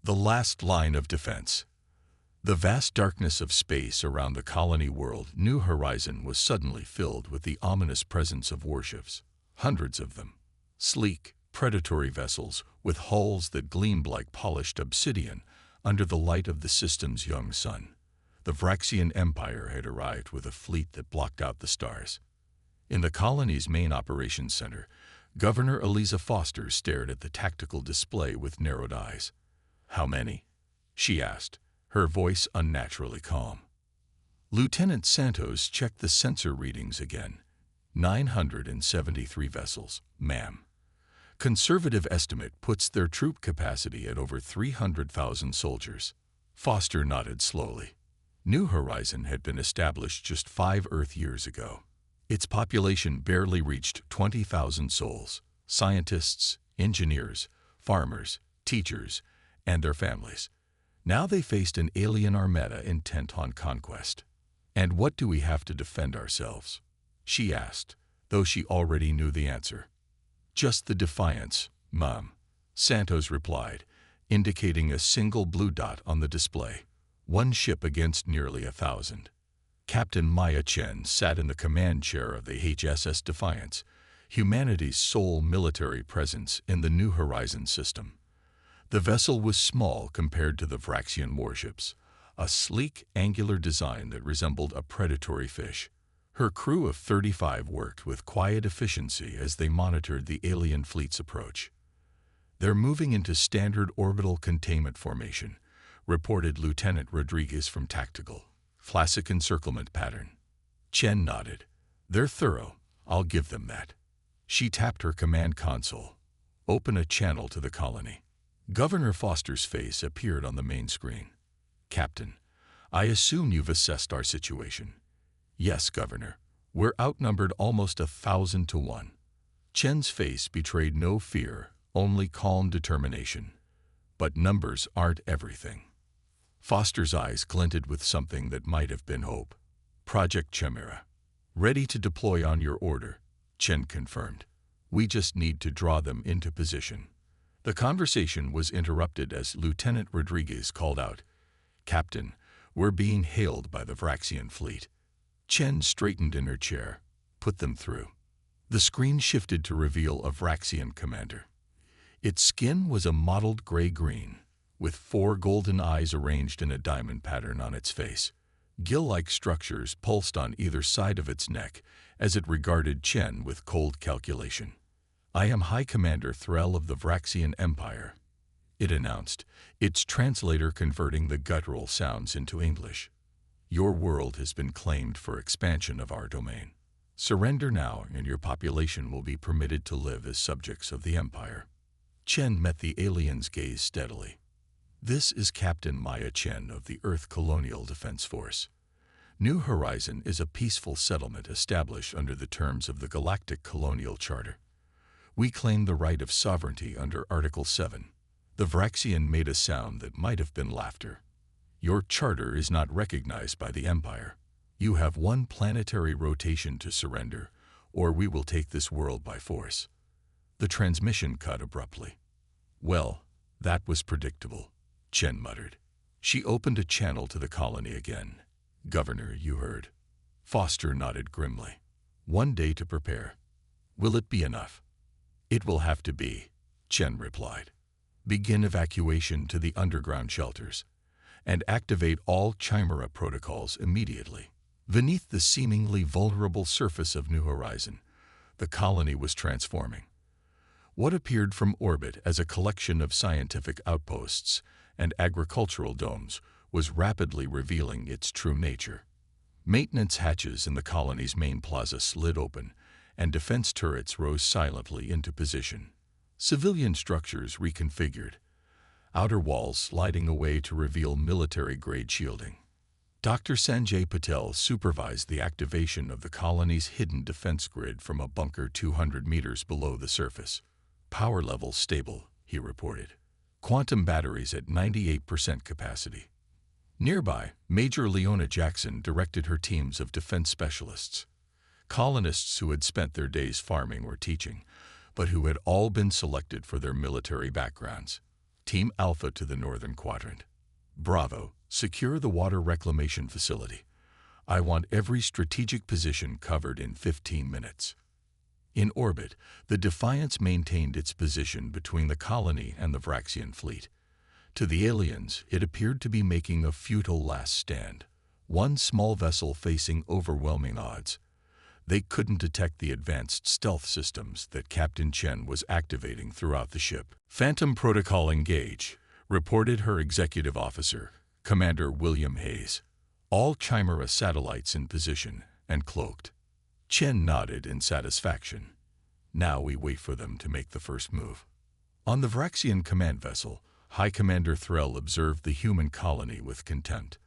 The last line of defense. The vast darkness of space around the colony world, New Horizon, was suddenly filled with the ominous presence of warships, hundreds of them. Sleek, predatory vessels with hulls that gleamed like polished obsidian under the light of the system's young sun. The Vraxian Empire had arrived with a fleet that blocked out the stars. In the colony's main operations center, Governor Eliza Foster stared at the tactical display with narrowed eyes. "How many?" she asked, her voice unnaturally calm. Lieutenant Santos checked the sensor readings again. 973 vessels, ma'am. Conservative estimate puts their troop capacity at over 300,000 soldiers. Foster nodded slowly. New Horizon had been established just 5 Earth years ago. Its population barely reached 20,000 souls, scientists, engineers, farmers, teachers, and their families. Now they faced an alien armada intent on conquest. "And what do we have to defend ourselves?" she asked, though she already knew the answer. "Just the Defiance, Mum," Santos replied, indicating a single blue dot on the display. One ship against nearly 1,000. Captain Maya Chen sat in the command chair of the HSS Defiance, humanity's sole military presence in the New Horizon system. The vessel was small compared to the Vraxian warships, a sleek, angular design that resembled a predatory fish. Her crew of 35 worked with quiet efficiency as they monitored the alien fleet's approach. "They're moving into standard orbital containment formation," reported Lieutenant Rodriguez from Tactical. "Classic encirclement pattern." Chen nodded. "They're thorough, I'll give them that." She tapped her command console. "Open a channel to the colony." Governor Foster's face appeared on the main screen. "Captain, I assume you've assessed our situation." "Yes, Governor. We're outnumbered almost 1,000 to 1. Chen's face betrayed no fear, only calm determination. "But numbers aren't everything." Foster's eyes glinted with something that might have been hope. "Project Chimera. Ready to deploy on your order," Chen confirmed. "We just need to draw them into position." The conversation was interrupted as Lieutenant Rodriguez called out, "Captain, we're being hailed by the Vraxian fleet." Chen straightened in her chair. "Put them through." The screen shifted to reveal a Vraxian commander. Its skin was a mottled gray-green, with 4 golden eyes arranged in a diamond pattern on its face. Gill-like structures pulsed on either side of its neck as it regarded Chen with cold calculation. "I am High Commander Threll of the Vraxian Empire," it announced, its translator converting the guttural sounds into English. "Your world has been claimed for expansion of our domain. Surrender now and your population will be permitted to live as subjects of the Empire." Chen met the alien's gaze steadily. "This is Captain Maya Chen of the Earth Colonial Defense Force. New Horizon is a peaceful settlement established under the terms of the Galactic Colonial Charter. We claim the right of sovereignty under Article 7. The Vraxian made a sound that might have been laughter. "Your charter is not recognized by the Empire. You have 1 planetary rotation to surrender, or we will take this world by force." The transmission cut abruptly. "Well, that was predictable," Chen muttered. She opened a channel to the colony again. "Governor, you heard." Foster nodded grimly. 1 day to prepare. Will it be enough? "It will have to be," Chen replied. "Begin evacuation to the underground shelters, and activate all Chimera protocols immediately." Beneath the seemingly vulnerable surface of New Horizon, the colony was transforming. What appeared from orbit as a collection of scientific outposts and agricultural domes was rapidly revealing its true nature. Maintenance hatches in the colony's main plaza slid open, and defense turrets rose silently into position. Civilian structures reconfigured, outer walls sliding away to reveal military-grade shielding. Dr. Sanjay Patel supervised the activation of the colony's hidden defense grid from a bunker 200 meters below the surface. "Power level stable," he reported. "Quantum batteries at 98% capacity." Nearby, Major Leona Jackson directed her teams of defense specialists. Colonists who had spent their days farming or teaching, but who had all been selected for their military backgrounds. Team Alpha to the northern quadrant. Bravo, secure the water reclamation facility. I want every strategic position covered in 15 minutes. In orbit, the Defiance maintained its position between the colony and the Vraxian fleet. To the aliens, it appeared to be making a futile last stand. One small vessel facing overwhelming odds. They couldn't detect the advanced stealth systems that Captain Chen was activating throughout the ship. Phantom Protocol engage, reported her executive officer, Commander William Hayes. All Chimera satellites in position and cloaked. Chen nodded in satisfaction. Now we wait for them to make the first move. On the Vraxian command vessel, High Commander Threll observed the human colony with contempt.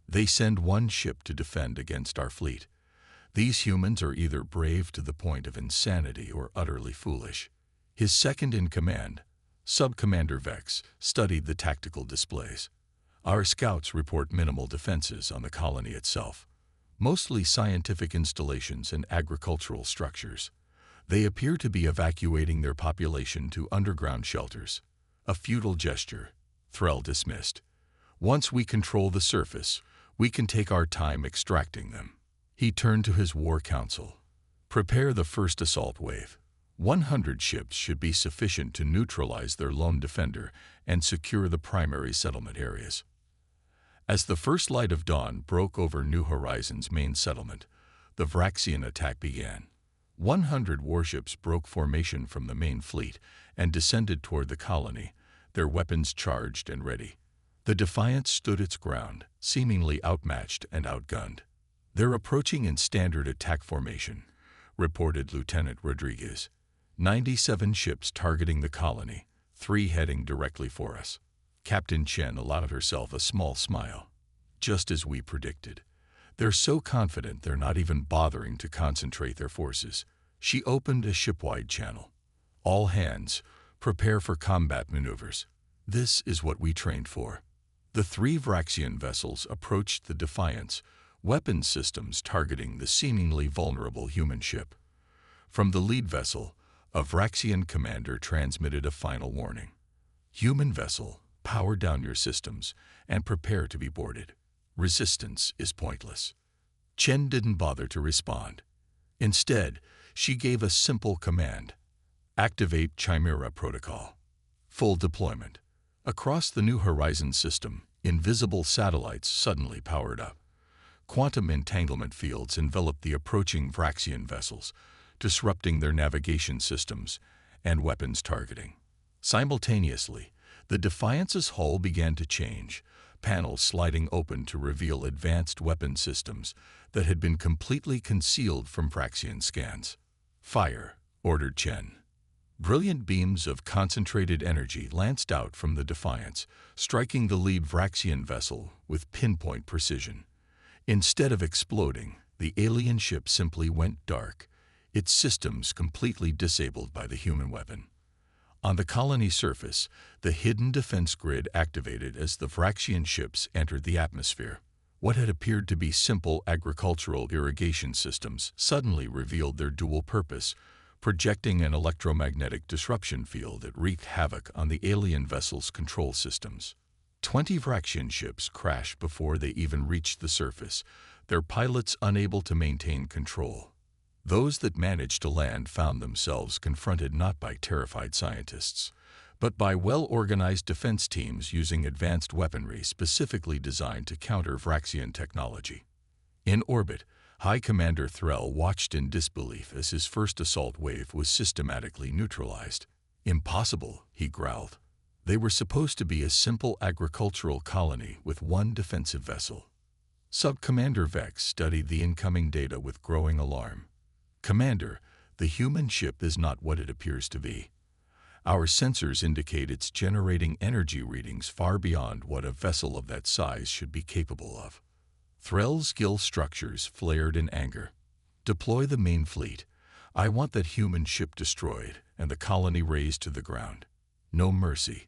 They send one ship to defend against our fleet. These humans are either brave to the point of insanity or utterly foolish. His second-in-command, Sub-Commander Vex, studied the tactical displays. Our scouts report minimal defenses on the colony itself, mostly scientific installations and agricultural structures. They appear to be evacuating their population to underground shelters. A futile gesture, Threll dismissed. Once we control the surface, we can take our time extracting them. He turned to his war council. Prepare the first assault wave. 100 ships should be sufficient to neutralize their lone defender and secure the primary settlement areas. As the first light of dawn broke over New Horizons' main settlement, the Vraxian attack began. 100 warships broke formation from the main fleet and descended toward the colony, their weapons charged and ready. The Defiance stood its ground, seemingly outmatched and outgunned. They're approaching in standard attack formation, reported Lieutenant Rodriguez. 97 ships targeting the colony, 3 heading directly for us. Captain Chen allowed herself a small smile. Just as we predicted. They're so confident they're not even bothering to concentrate their forces. She opened a shipwide channel. All hands, prepare for combat maneuvers. This is what we trained for. The 3 Vraxian vessels approached the Defiance, weapons systems targeting the seemingly vulnerable human ship. From the lead vessel, a Vraxian commander transmitted a final warning. Human vessel, power down your systems and prepare to be boarded. Resistance is pointless. Chen didn't bother to respond. Instead, she gave a simple command. Activate Chimera Protocol. Full deployment. Across the New Horizons system, invisible satellites suddenly powered up. Quantum entanglement fields enveloped the approaching Vraxian vessels, disrupting their navigation systems and weapons targeting. Simultaneously, the Defiance's hull began to change, panels sliding open to reveal advanced weapon systems that had been completely concealed from Vraxian scans. Fire, ordered Chen. Brilliant beams of concentrated energy lanced out from the Defiance, striking the lead Vraxian vessel with pinpoint precision. Instead of exploding, the alien ship simply went dark, its systems completely disabled by the human weapon. On the colony surface, the hidden defense grid activated as the Vraxian ships entered the atmosphere. What had appeared to be simple agricultural irrigation systems suddenly revealed their dual purpose, projecting an electromagnetic disruption field that wreaked havoc on the alien vessel's control systems. 20 Vraxian ships crashed before they even reached the surface, their pilots unable to maintain control. Those that managed to land found themselves confronted not by terrified scientists, but by well-organized defense teams using advanced weaponry specifically designed to counter Vraxian technology. In orbit, High Commander Threll watched in disbelief as his first assault wave was systematically neutralized. Impossible, he growled. They were supposed to be a simple agricultural colony with one defensive vessel. Sub-Commander Vex studied the incoming data with growing alarm. Commander, the human ship is not what it appears to be. Our sensors indicate it's generating energy readings far beyond what a vessel of that size should be capable of. Threll's gill structures flared in anger. Deploy the main fleet. I want that human ship destroyed and the colony razed to the ground. No mercy.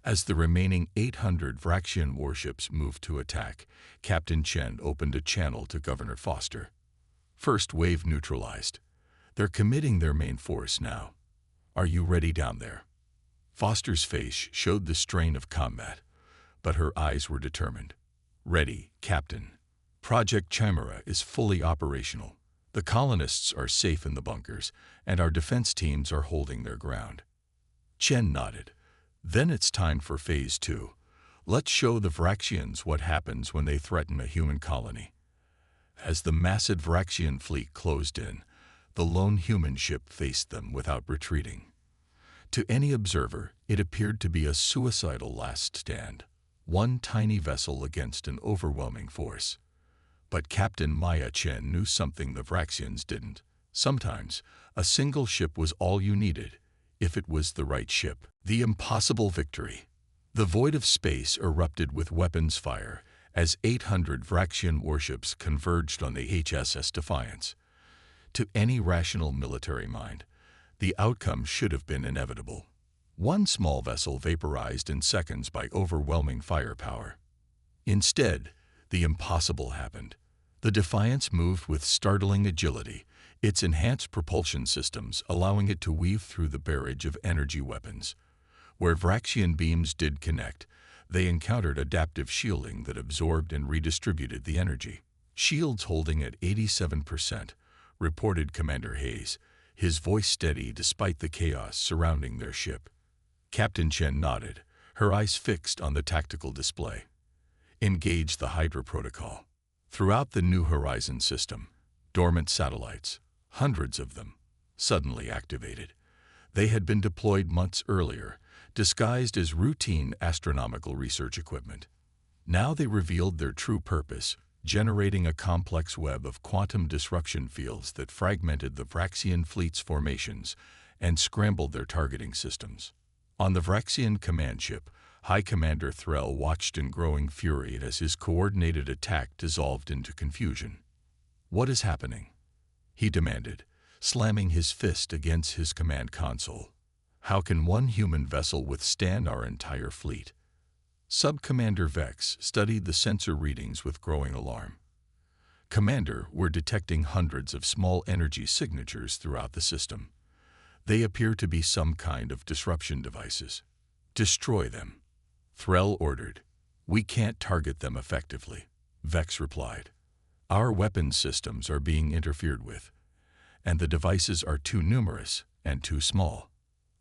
As the remaining 800 Vraxian warships moved to attack, Captain Chen opened a channel to Governor Foster. First wave neutralized. They're committing their main force now. Are you ready down there? Foster's face showed the strain of combat, but her eyes were determined. "Ready, Captain. Project Chimera is fully operational. The colonists are safe in the bunkers, and our defense teams are holding their ground." Chen nodded. "Then it's time for Phase 2. Let's show the Vraxians what happens when they threaten a human colony." As the massive Vraxian fleet closed in, the lone human ship faced them without retreating. To any observer, it appeared to be a suicidal last stand, one tiny vessel against an overwhelming force. But Captain Maya Chen knew something the Vraxians didn't. Sometimes, a single ship was all you needed, if it was the right ship. The impossible victory. The void of space erupted with weapons fire as 800 Vraxian warships converged on the HSS Defiance. To any rational military mind, the outcome should have been inevitable. One small vessel vaporized in seconds by overwhelming firepower. Instead, the impossible happened. The Defiance moved with startling agility, its enhanced propulsion systems allowing it to weave through the barrage of energy weapons. Where Vraxian beams did connect, they encountered adaptive shielding that absorbed and redistributed the energy. "Shields holding at 87%, reported Commander Hayes, his voice steady despite the chaos surrounding their ship. Captain Chen nodded, her eyes fixed on the tactical display. "Engage the Hydra Protocol." Throughout the New Horizons system, dormant satellites, hundreds of them, suddenly activated. They had been deployed months earlier, disguised as routine astronomical research equipment. Now they revealed their true purpose, generating a complex web of quantum disruption fields that fragmented the Vraxian fleet's formations and scrambled their targeting systems. On the Vraxian command ship, High Commander Threll watched in growing fury as his coordinated attack dissolved into confusion. "What is happening?" he demanded, slamming his fist against his command console. "How can one human vessel withstand our entire fleet?" Sub-Commander Vex studied the sensor readings with growing alarm. "Commander, we're detecting hundreds of small energy signatures throughout the system. They appear to be some kind of disruption devices. Destroy them," Threll ordered. "We can't target them effectively," Vex replied. "Our weapons systems are being interfered with, and the devices are too numerous and too small."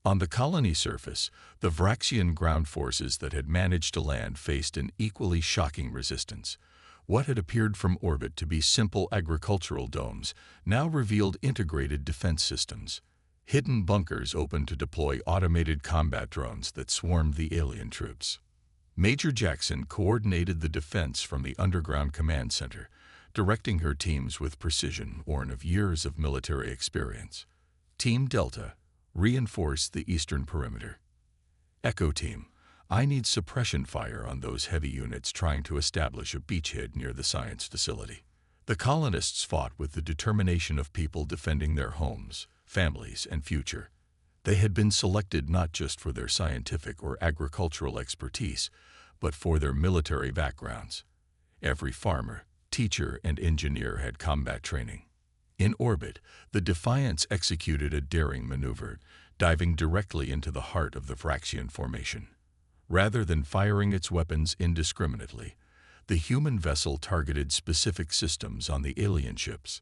On the colony surface, the Vraxian ground forces that had managed to land faced an equally shocking resistance. What had appeared from orbit to be simple agricultural domes now revealed integrated defense systems. Hidden bunkers opened to deploy automated combat drones that swarmed the alien troops. Major Jackson coordinated the defense from the underground command center, directing her teams with precision born of years of military experience. Team Delta reinforced the eastern perimeter. "Echo Team, I need suppression fire on those heavy units trying to establish a beachhead near the science facility." The colonists fought with the determination of people defending their homes, families, and future. They had been selected not just for their scientific or agricultural expertise, but for their military backgrounds. Every farmer, teacher, and engineer had combat training. In orbit, the Defiance executed a daring maneuver, diving directly into the heart of the Vraxian formation. Rather than firing its weapons indiscriminately, the human vessel targeted specific systems on the alien ships: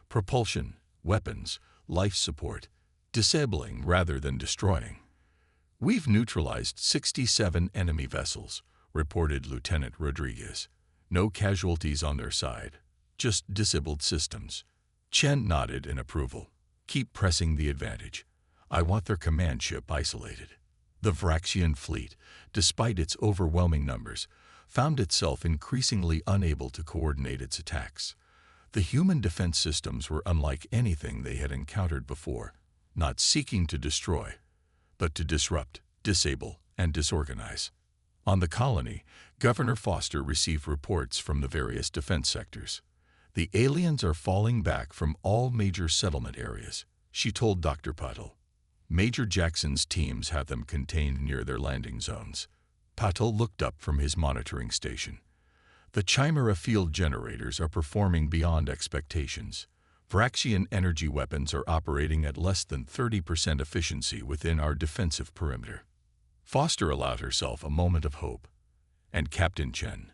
propulsion, weapons, life support, disabling rather than destroying. "We've neutralized 67 enemy vessels," reported Lieutenant Rodriguez. "No casualties on their side, just disabled systems." Chen nodded in approval. "Keep pressing the advantage. I want their command ship isolated." The Vraxian fleet, despite its overwhelming numbers, found itself increasingly unable to coordinate its attacks. The human defense systems were unlike anything they had encountered before, not seeking to destroy, but to disrupt, disable, and disorganize. On the colony, Governor Foster received reports from the various defense sectors. "The aliens are falling back from all major settlement areas," she told Dr. Patel. "Major Jackson's teams have them contained near their landing zones." Patel looked up from his monitoring station. "The Chimera field generators are performing beyond expectations. Vraxian energy weapons are operating at less than 30% efficiency within our defensive perimeter." Foster allowed herself a moment of hope. And Captain Chen,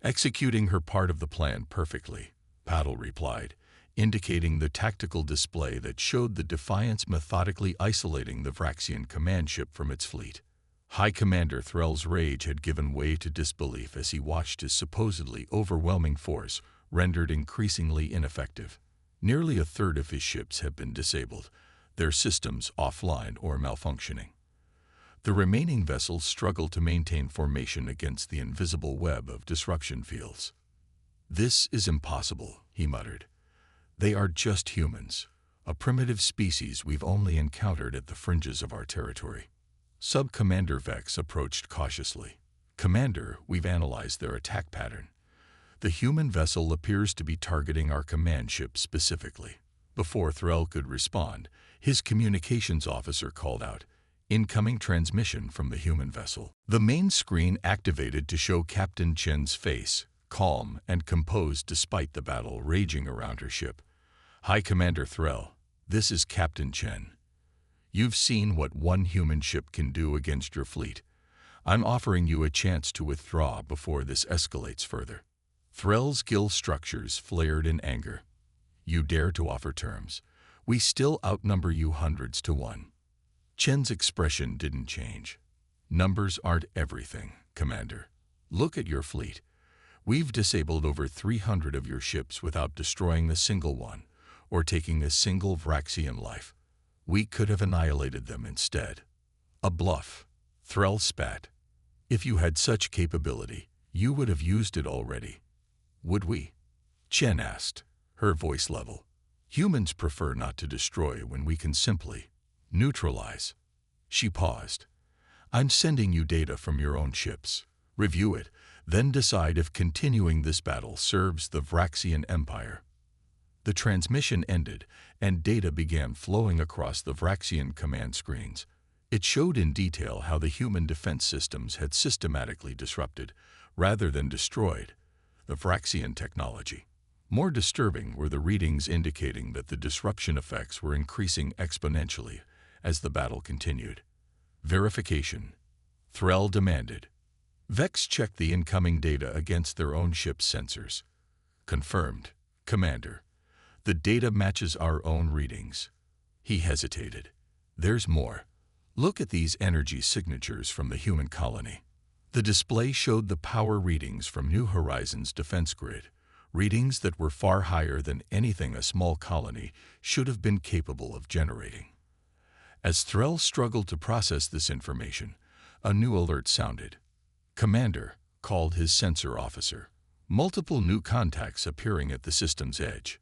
executing her part of the plan perfectly, Paddle replied, indicating the tactical display that showed the Defiance methodically isolating the Vraxian command ship from its fleet. High Commander Threll's rage had given way to disbelief as he watched his supposedly overwhelming force rendered increasingly ineffective. Nearly a third of his ships had been disabled, their systems offline or malfunctioning. The remaining vessels struggled to maintain formation against the invisible web of disruption fields. "This is impossible," he muttered. "They are just humans, a primitive species we've only encountered at the fringes of our territory." Sub-Commander Vex approached cautiously. "Commander, we've analyzed their attack pattern. The human vessel appears to be targeting our command ship specifically." Before Threll could respond, his communications officer called out, "Incoming transmission from the human vessel." The main screen activated to show Captain Chen's face, calm and composed despite the battle raging around her ship. "High Commander Threll, this is Captain Chen. You've seen what one human ship can do against your fleet. I'm offering you a chance to withdraw before this escalates further." Threll's gill structures flared in anger. "You dare to offer terms? We still outnumber you hundreds to one." Chen's expression didn't change. "Numbers aren't everything, Commander. Look at your fleet. We've disabled over 300 of your ships without destroying a single one, or taking a single Vraxian life. We could have annihilated them instead." "A bluff," Threll spat. "If you had such capability, you would have used it already." "Would we?" Chen asked, her voice level. "Humans prefer not to destroy when we can simply neutralize." She paused. "I'm sending you data from your own ships. Review it, then decide if continuing this battle serves the Vraxian Empire." The transmission ended, and data began flowing across the Vraxian command screens. It showed in detail how the human defense systems had systematically disrupted, rather than destroyed, the Vraxian technology. More disturbing were the readings indicating that the disruption effects were increasing exponentially as the battle continued. "Verification," Threll demanded. Vex checked the incoming data against their own ship's sensors. "Confirmed, Commander. The data matches our own readings." He hesitated. "There's more. Look at these energy signatures from the human colony." The display showed the power readings from New Horizons' defense grid, readings that were far higher than anything a small colony should have been capable of generating. As Threll struggled to process this information, a new alert sounded. "Commander," called his sensor officer. Multiple new contacts appearing at the system's edge.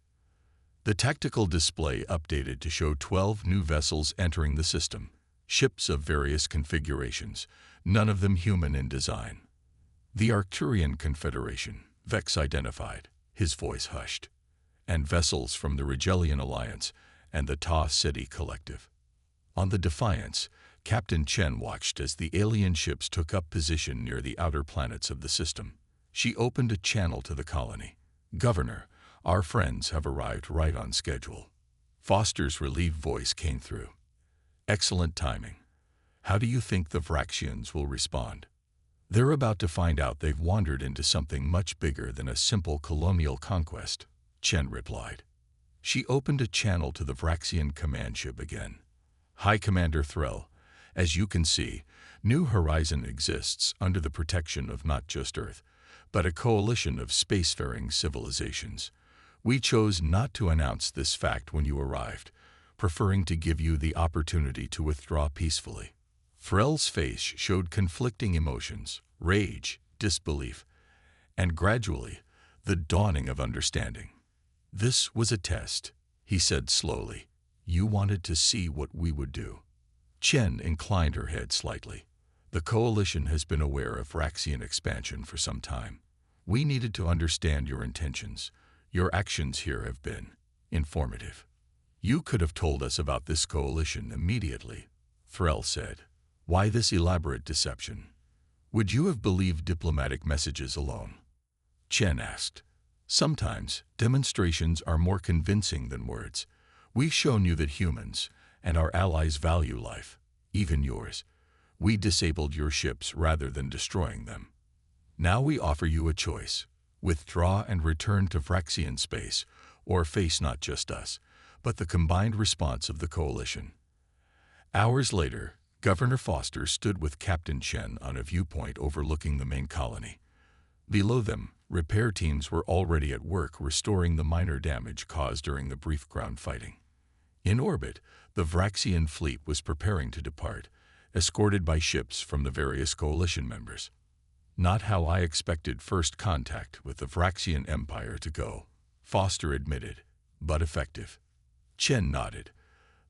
The tactical display updated to show 12 new vessels entering the system, ships of various configurations, none of them human in design. "The Arcturian Confederation," Vex identified, his voice hushed, "and vessels from the Rigelian Alliance and the Ta Ceti Collective." On the Defiance, Captain Chen watched as the alien ships took up position near the outer planets of the system. She opened a channel to the colony. "Governor, our friends have arrived right on schedule." Foster's relieved voice came through. "Excellent timing. How do you think the Vraxians will respond?" "They're about to find out they've wandered into something much bigger than a simple colonial conquest," Chen replied. She opened a channel to the Vraxian command ship again. "High Commander Threll, as you can see, New Horizon exists under the protection of not just Earth, but a coalition of spacefaring civilizations. We chose not to announce this fact when you arrived, preferring to give you the opportunity to withdraw peacefully." Threll's face showed conflicting emotions, rage, disbelief, and gradually, the dawning of understanding. "This was a test," he said slowly. "You wanted to see what we would do." Chen inclined her head slightly. "The Coalition has been aware of Vraxian expansion for some time. We needed to understand your intentions. Your actions here have been informative." "You could have told us about this coalition immediately," Threll said. "Why this elaborate deception? Would you have believed diplomatic messages alone?" Chen asked. "Sometimes demonstrations are more convincing than words. We've shown you that humans and our allies value life, even yours. We disabled your ships rather than destroying them. Now we offer you a choice. Withdraw and return to Vraxian space, or face not just us, but the combined response of the Coalition. Hours later, Governor Foster stood with Captain Chen on a viewpoint overlooking the main colony. Below them, repair teams were already at work restoring the minor damage caused during the brief ground fighting. In orbit, the Vraxian fleet was preparing to depart, escorted by ships from the various Coalition members. Not how I expected first contact with the Vraxian Empire to go, Foster admitted, but effective. Chen nodded.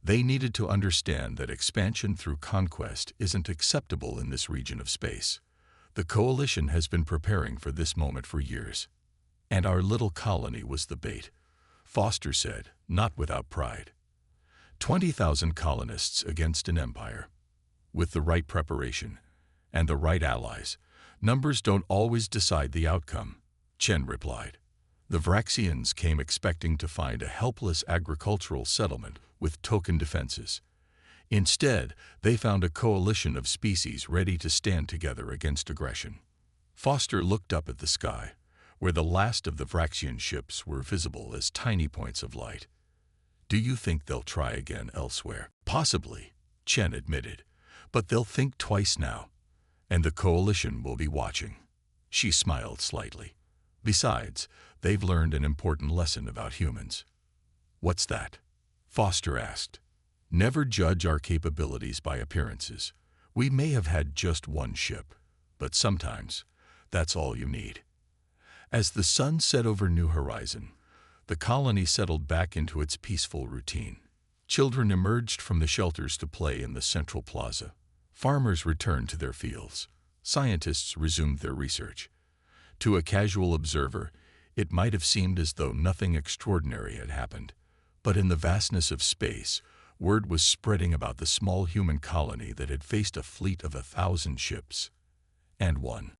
They needed to understand that expansion through conquest isn't acceptable in this region of space. The Coalition has been preparing for this moment for years. And our little colony was the bait, Foster said, not without pride. 20,000 colonists against an empire. With the right preparation and the right allies, numbers don't always decide the outcome, Chen replied. The Vraxians came expecting to find a helpless agricultural settlement with token defenses. Instead, they found a coalition of species ready to stand together against aggression. Foster looked up at the sky, where the last of the Vraxian ships were visible as tiny points of light. Do you think they'll try again elsewhere? Possibly, Chen admitted, but they'll think twice now, and the Coalition will be watching. She smiled slightly. Besides, they've learned an important lesson about humans. What's that? Foster asked. Never judge our capabilities by appearances. We may have had just one ship, but sometimes that's all you need. As the sun set over New Horizon, the colony settled back into its peaceful routine. Children emerged from the shelters to play in the central plaza. Farmers returned to their fields. Scientists resumed their research. To a casual observer, it might have seemed as though nothing extraordinary had happened. But in the vastness of space, word was spreading about the small human colony that had faced a fleet of 1,000 ships. And one